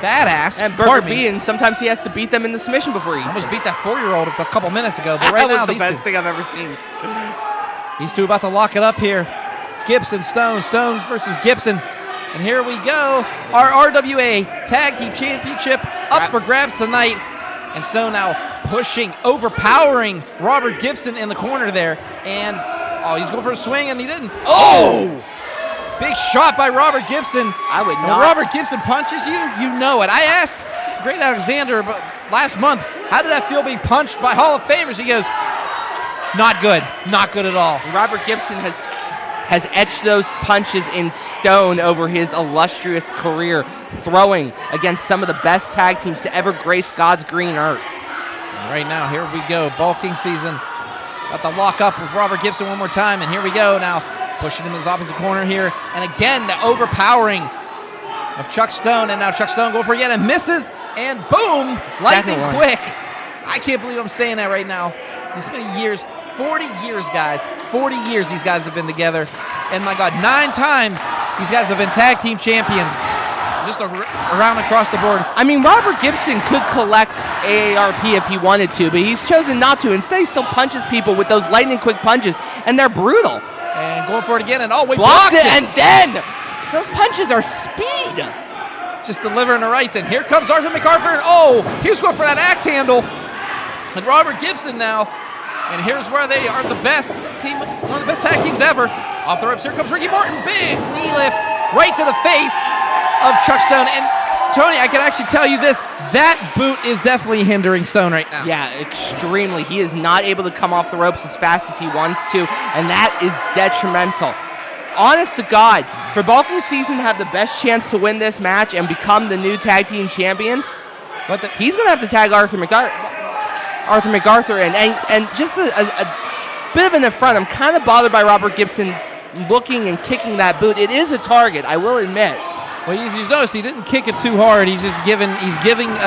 badass. And Burger B, and sometimes he has to beat them in the submission before he almost beat that 4-year-old a couple minutes ago. But right now, that was the best thing I've ever seen. These two about to lock it up here. Gibson, Stone versus Gibson. And here we go. Our RWA Tag Team Championship up for grabs tonight. And Stone now pushing, overpowering Robert Gibson in the corner there. And, he's going for a swing, and he didn't. Oh! Big shot by Robert Gibson. I would not. When Robert Gibson punches you, you know it. I asked Great Alexander last month, how did that feel being punched by Hall of Famers? He goes, not good. Not good at all. Robert Gibson has etched those punches in stone over his illustrious career, throwing against some of the best tag teams to ever grace God's green earth. And right now, here we go. Bulking season. Got the lock up with Robert Gibson one more time, and here we go now. Pushing him in his opposite corner here. And again, the overpowering of Chuck Stone. And now Chuck Stone going for it again and misses. And boom, lightning quick. I can't believe I'm saying that right now. This many years, 40 years, guys. 40 years these guys have been together. And my God, 9 times these guys have been tag team champions. Just around across the board. I mean, Robert Gibson could collect AARP if he wanted to, but he's chosen not to. Instead, he still punches people with those lightning quick punches, and they're brutal. And going for it again, and blocks it, and then those punches are speed. Just delivering the rights, and here comes Arthur McArthur, and he was going for that axe handle. And Robert Gibson now, and here's where they are the best team, one of the best tag teams ever. Off the ropes, here comes Ricky Morton, big knee lift right to the face of Chuck Stone. And Tony, I can actually tell you this, that boot is definitely hindering Stone right now. Yeah, extremely. He is not able to come off the ropes as fast as he wants to, and that is detrimental. Honest to God, for Bulking Season to have the best chance to win this match and become the new tag team champions, he's going to have to tag Arthur McArthur and just a bit of an affront. I'm kind of bothered by Robert Gibson looking and kicking that boot. It is a target, I will admit. Well, if you notice, he didn't kick it too hard. He's giving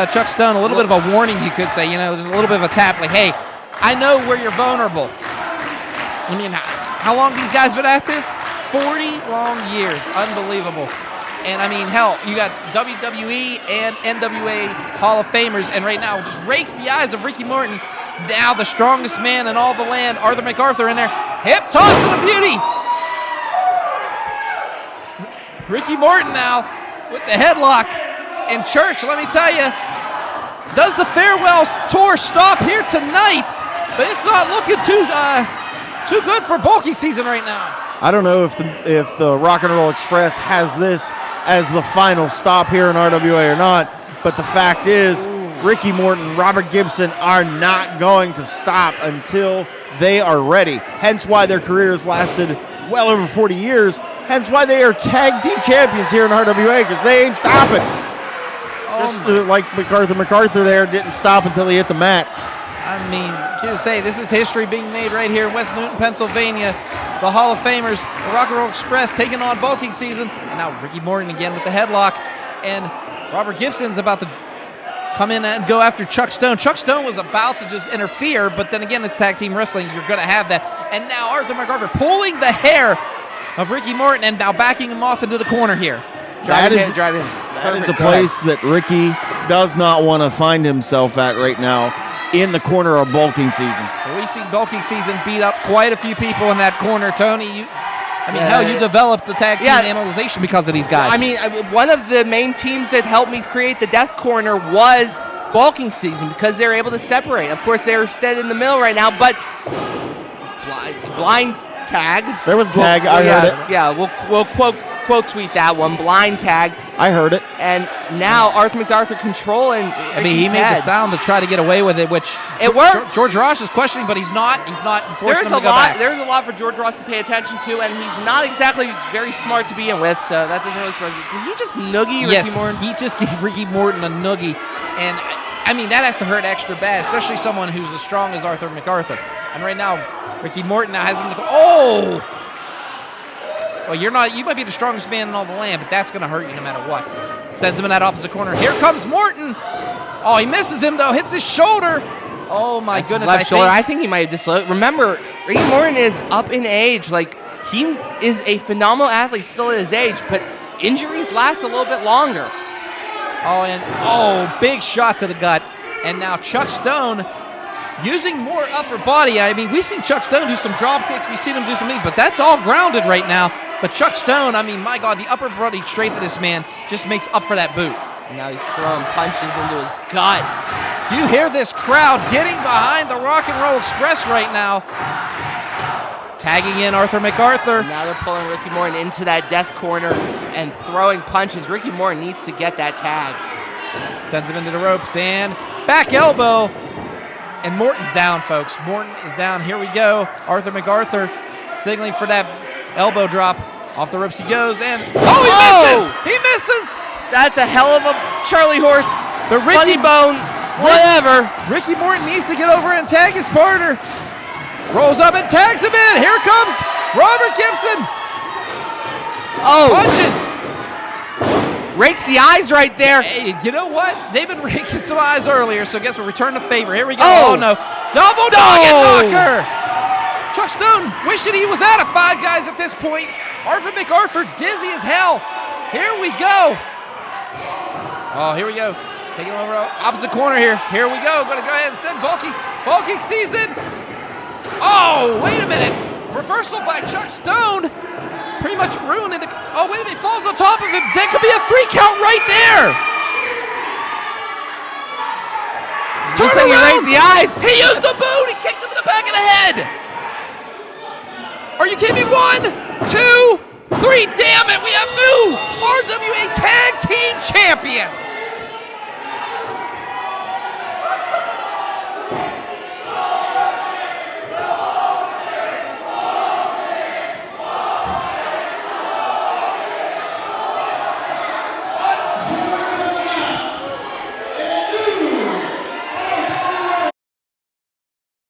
Chuck Stone a little bit of a warning, you could say. Just a little bit of a tap, like, hey, I know where you're vulnerable. I mean, how long these guys been at this? 40 long years. Unbelievable. And, I mean, hell, you got WWE and NWA Hall of Famers, and right now just rakes the eyes of Ricky Morton. Now the strongest man in all the land, Arthur McArthur, in there. Hip toss and a beauty. Ricky Morton now with the headlock. And Church, let me tell you, does the farewell tour stop here tonight? But it's not looking too good for Bulky Season right now. I don't know if the Rock and Roll Express has this as the final stop here in RWA or not, but the fact is, Ricky Morton, Robert Gibson are not going to stop until they are ready. Hence why their careers lasted well over 40 years. Hence why they are tag team champions here in RWA, because they ain't stopping. Just like McArthur there didn't stop until he hit the mat. I mean, just say this is history being made right here in West Newton, Pennsylvania. The Hall of Famers, the Rock and Roll Express, taking on Bulking Season, and now Ricky Morton again with the headlock. And Robert Gibson's about to come in and go after Chuck Stone. Chuck Stone was about to just interfere, but then again, it's tag team wrestling. You're going to have that. And now Arthur McArthur pulling the hair of Ricky Morton and now backing him off into the corner here. That is a place that Ricky does not want to find himself at right now, in the corner of Bulking Season. We've seen Bulking Season beat up quite a few people in that corner, Tony. You developed the tag team analyzation because of these guys. I mean, one of the main teams that helped me create the Death Corner was Bulking Season, because they were able to separate. Of course, they're dead in the middle right now, but blind tag. There was a tag. I heard it. Yeah, we'll quote tweet that one. Blind tag. I heard it. And now Arthur McArthur controlling. He made the sound to try to get away with it, which it worked. George Ross is questioning, but he's not forcing him to go back. There's a lot for George Ross to pay attention to, and he's not exactly very smart to begin with, so that doesn't really surprise me. Did he just noogie Ricky Morton? He just gave Ricky Morton a noogie, and I mean that has to hurt extra bad, especially someone who's as strong as Arthur McArthur. And right now, Ricky Morton now has him to go. Well, you might be the strongest man in all the land, but that's going to hurt you no matter what. Sends him in that opposite corner. Here comes Morton. Oh, he misses him, though. Hits his shoulder. Oh, my goodness. Left shoulder. I think he might have dislocated. Remember, Ricky Morton is up in age. Like, he is a phenomenal athlete still at his age, but injuries last a little bit longer. Oh, and oh, big shot to the gut. And now Chuck Stone using more upper body. I mean, we've seen Chuck Stone do some drop kicks. We've seen him do some meat, but that's all grounded right now. But Chuck Stone, I mean, my God, the upper body strength of this man just makes up for that boot. And now he's throwing punches into his gut. You hear this crowd getting behind the Rock and Roll Express right now. Tagging in Arthur McArthur. And now they're pulling Ricky Morton into that death corner and throwing punches. Ricky Morton needs to get that tag. Sends him into the ropes and back elbow. And Morton's down, folks. Morton is down. Here we go. Arthur McArthur signaling for that elbow drop. Off the ropes he goes, and oh, he misses! He misses! That's a hell of a Charlie horse. The Funny bone, whatever. Ricky Morton needs to get over and tag his partner. Rolls up and tags him in. Here comes Robert Gibson. Oh, Punches. Rakes the eyes right there. Hey, you know what? They've been raking some eyes earlier, so guess we'll return the favor. Here we go. Oh. Oh no. Double dog and knocker. Chuck Stone wishing he was out of Five Guys at this point. Arthur McArthur dizzy as hell. Here we go. Oh, here we go. Taking him over opposite corner here. Here we go. Going to go ahead and send Bulky. Bulky season. Oh, wait a minute. Reversal by Chuck Stone. Pretty much ruining it. Oh, wait a minute. Falls on top of him. That could be a 3 count right there. Turn around. The eyes. He used the boot. He kicked him in the back of the head. Are you kidding me? 1, 2, 3. Damn it. We have new RWA Tag Team Champions.